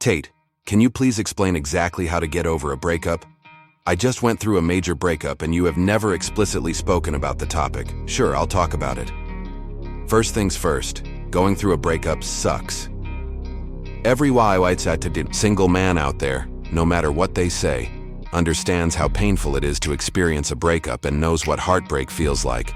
Tate, can you please explain exactly how to get over a breakup? I just went through a major breakup and you have never explicitly spoken about the topic. Sure, I'll talk about it. First things first, going through a breakup sucks. Every single man out there, no matter what they say, understands how painful it is to experience a breakup and knows what heartbreak feels like.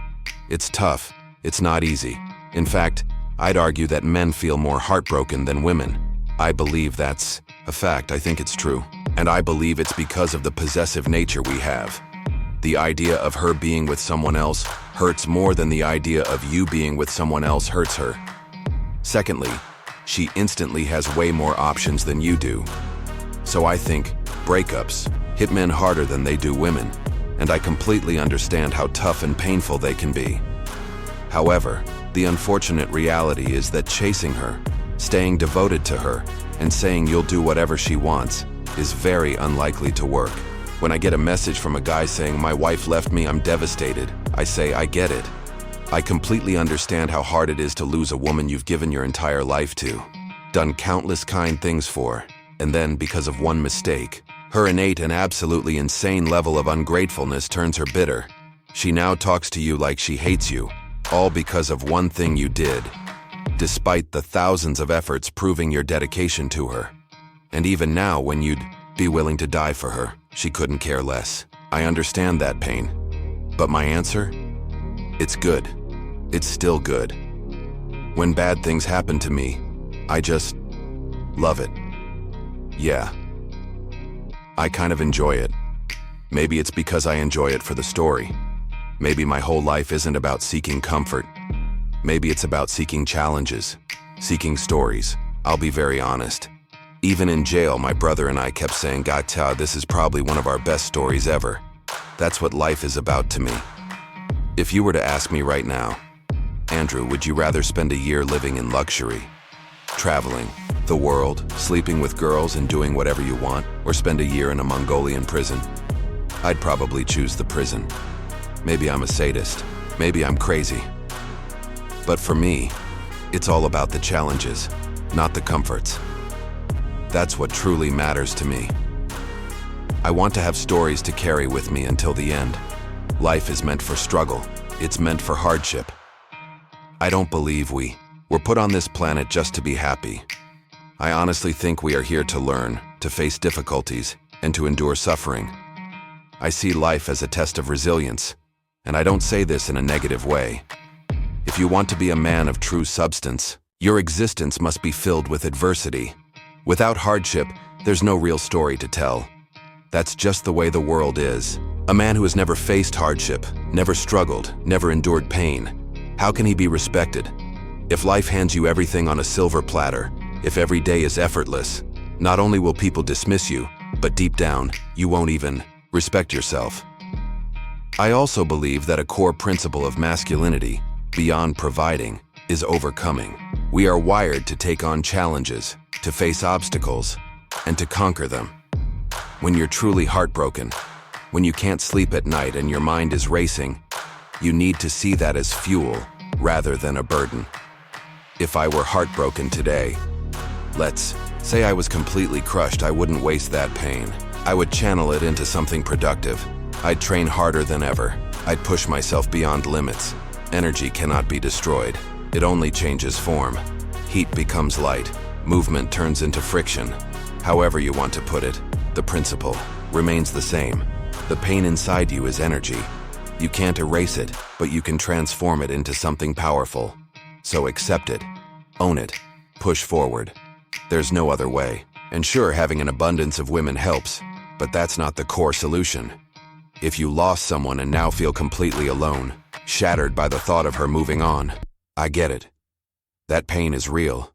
It's tough. It's not easy. In fact, I'd argue that men feel more heartbroken than women. I believe that's a fact. I think it's true. And I believe it's because of the possessive nature we have. The idea of her being with someone else hurts more than the idea of you being with someone else hurts her. Secondly, she instantly has way more options than you do. So I think breakups hit men harder than they do women, and I completely understand how tough and painful they can be. However, the unfortunate reality is that chasing her, staying devoted to her, and saying you'll do whatever she wants is very unlikely to work. When I get a message from a guy saying, "My wife left me, I'm devastated," I say, I get it. I completely understand how hard it is to lose a woman you've given your entire life to, done countless kind things for, and then, because of one mistake, her innate and absolutely insane level of ungratefulness turns her bitter. She now talks to you like she hates you, all because of one thing you did, despite the thousands of efforts proving your dedication to her. And even now, when you'd be willing to die for her, she couldn't care less. I understand that pain. But my answer? It's good. It's still good. When bad things happen to me, I just love it. Yeah. I kind of enjoy it. Maybe it's because I enjoy it for the story. Maybe my whole life isn't about seeking comfort. Maybe it's about seeking challenges, seeking stories. I'll be very honest. Even in jail, my brother and I kept saying, "Gata, this is probably one of our best stories ever." That's what life is about to me. If you were to ask me right now, Andrew, would you rather spend a year living in luxury, traveling the world, sleeping with girls and doing whatever you want, or spend a year in a Mongolian prison? I'd probably choose the prison. Maybe I'm a sadist. Maybe I'm crazy. But for me, it's all about the challenges, not the comforts. That's what truly matters to me. I want to have stories to carry with me until the end. Life is meant for struggle. It's meant for hardship. I don't believe we're put on this planet just to be happy. I honestly think we are here to learn, to face difficulties, and to endure suffering. I see life as a test of resilience, and I don't say this in a negative way. If you want to be a man of true substance, your existence must be filled with adversity. Without hardship, there's no real story to tell. That's just the way the world is. A man who has never faced hardship, never struggled, never endured pain, how can he be respected? If life hands you everything on a silver platter, if every day is effortless, not only will people dismiss you, but deep down, you won't even respect yourself. I also believe that a core principle of masculinity, beyond providing, is overcoming. We are wired to take on challenges, to face obstacles, and to conquer them. When you're truly heartbroken, when you can't sleep at night and your mind is racing, you need to see that as fuel rather than a burden. If I were heartbroken today, let's say I was completely crushed, I wouldn't waste that pain. I would channel it into something productive. I'd train harder than ever. I'd push myself beyond limits. Energy cannot be destroyed. It only changes form. Heat becomes light. Movement turns into friction. However you want to put it, the principle remains the same. The pain inside you is energy. You can't erase it, but you can transform it into something powerful. So accept it, own it, push forward. There's no other way. And sure, having an abundance of women helps, but that's not the core solution. If you lost someone and now feel completely alone, shattered by the thought of her moving on, I get it. That pain is real.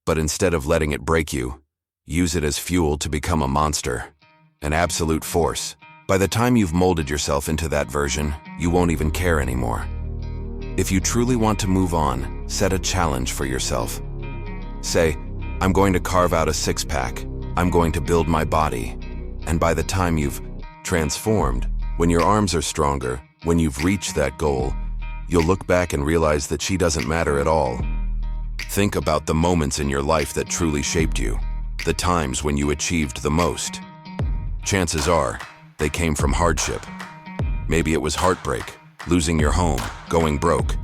But instead of letting it break you, use it as fuel to become a monster, an absolute force. By the time you've molded yourself into that version, you won't even care anymore. If you truly want to move on, set a challenge for yourself. Say, I'm going to carve out a six-pack. I'm going to build my body. And by the time you've transformed, when your arms are stronger, when you've reached that goal, you'll look back and realize that she doesn't matter at all. Think about the moments in your life that truly shaped you. the times when you achieved the most. Chances are, they came from hardship. Maybe it was heartbreak, losing your home, going broke.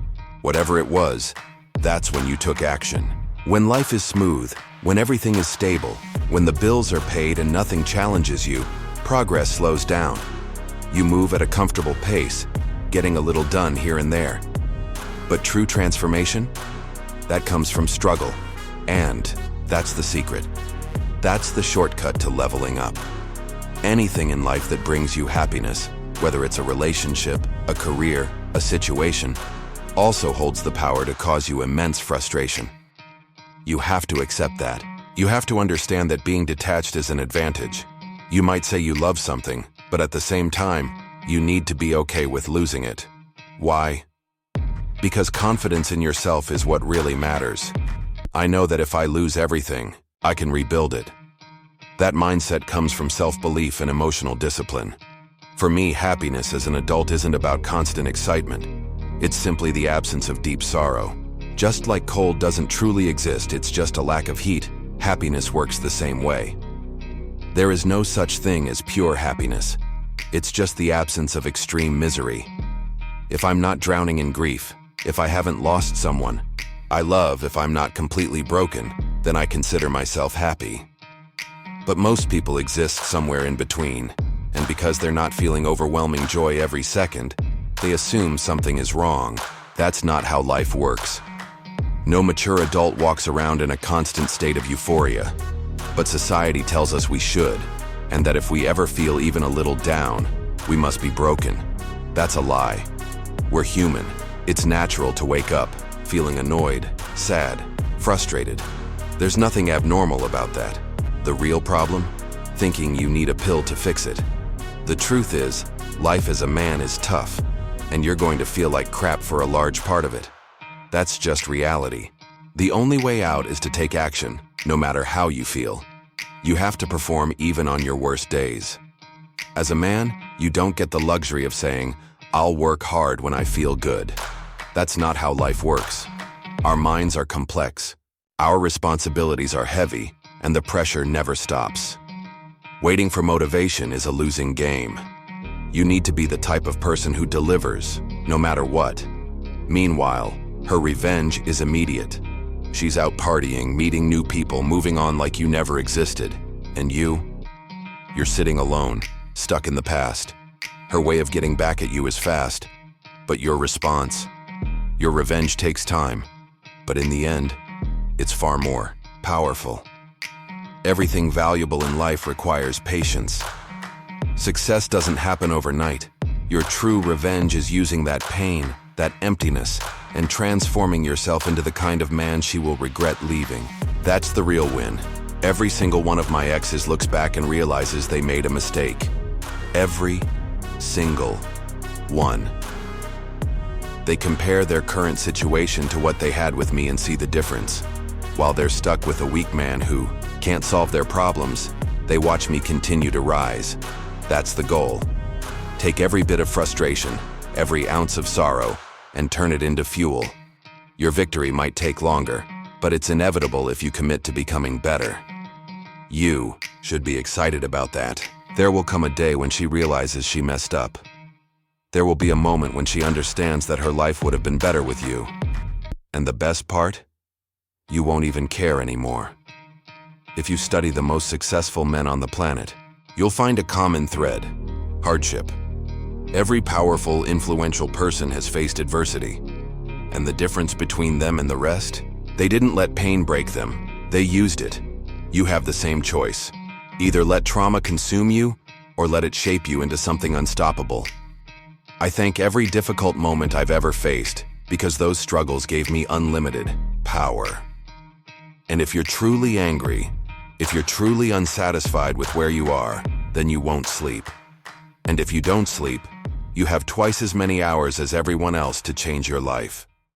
Whatever it was, that's when you took action. When life is smooth, when everything is stable, when the bills are paid and nothing challenges you, progress slows down. You move at a comfortable pace, getting a little done here and there. But true transformation? That comes from struggle. And that's the secret. That's the shortcut to leveling up. Anything in life that brings you happiness, whether it's a relationship, a career, a situation, also holds the power to cause you immense frustration. You have to accept that. You have to understand that being detached is an advantage. You might say you love something, but at the same time, you need to be okay with losing it. Why? Because confidence in yourself is what really matters. I know that if I lose everything, I can rebuild it. That mindset comes from self-belief and emotional discipline. For me, happiness as an adult isn't about constant excitement. It's simply the absence of deep sorrow. Just like cold doesn't truly exist, it's just a lack of heat, happiness works the same way. There is no such thing as pure happiness. It's just the absence of extreme misery. If I'm not drowning in grief, if I haven't lost someone I love, if I'm not completely broken, then I consider myself happy. But most people exist somewhere in between, and because they're not feeling overwhelming joy every second, they assume something is wrong. That's not how life works. No mature adult walks around in a constant state of euphoria, but society tells us we should, and that if we ever feel even a little down, we must be broken. That's a lie. We're human. It's natural to wake up, feeling annoyed, sad, frustrated. There's nothing abnormal about that. The real problem? Thinking you need a pill to fix it. The truth is, life as a man is tough, and you're going to feel like crap for a large part of it. That's just reality. The only way out is to take action, no matter how you feel. You have to perform even on your worst days. As a man, you don't get the luxury of saying, "I'll work hard when I feel good." That's not how life works. Our minds are complex. Our responsibilities are heavy, and the pressure never stops. Waiting for motivation is a losing game. You need to be the type of person who delivers, no matter what. Meanwhile, her revenge is immediate. She's out partying, meeting new people, moving on like you never existed. And you're sitting alone, stuck in the past. Her way of getting back at you is fast, but your response, your revenge takes time. But in the end, it's far more powerful. Everything valuable in life requires patience. Success doesn't happen overnight. Your true revenge is using that pain, that emptiness, and transforming yourself into the kind of man she will regret leaving. That's the real win. Every single one of my exes looks back and realizes they made a mistake. Every single one. They compare their current situation to what they had with me and see the difference. While they're stuck with a weak man who can't solve their problems, they watch me continue to rise. That's the goal. Take every bit of frustration, every ounce of sorrow, and turn it into fuel. Your victory might take longer, but it's inevitable if you commit to becoming better. You should be excited about that. There will come a day when she realizes she messed up. There will be a moment when she understands that her life would have been better with you. And the best part? You won't even care anymore. If you study the most successful men on the planet, you'll find a common thread: hardship. Every powerful, influential person has faced adversity. And the difference between them and the rest? They didn't let pain break them. They used it. You have the same choice. Either let trauma consume you, or let it shape you into something unstoppable. I thank every difficult moment I've ever faced, because those struggles gave me unlimited power. And if you're truly angry, if you're truly unsatisfied with where you are, then you won't sleep. And if you don't sleep, you have twice as many hours as everyone else to change your life.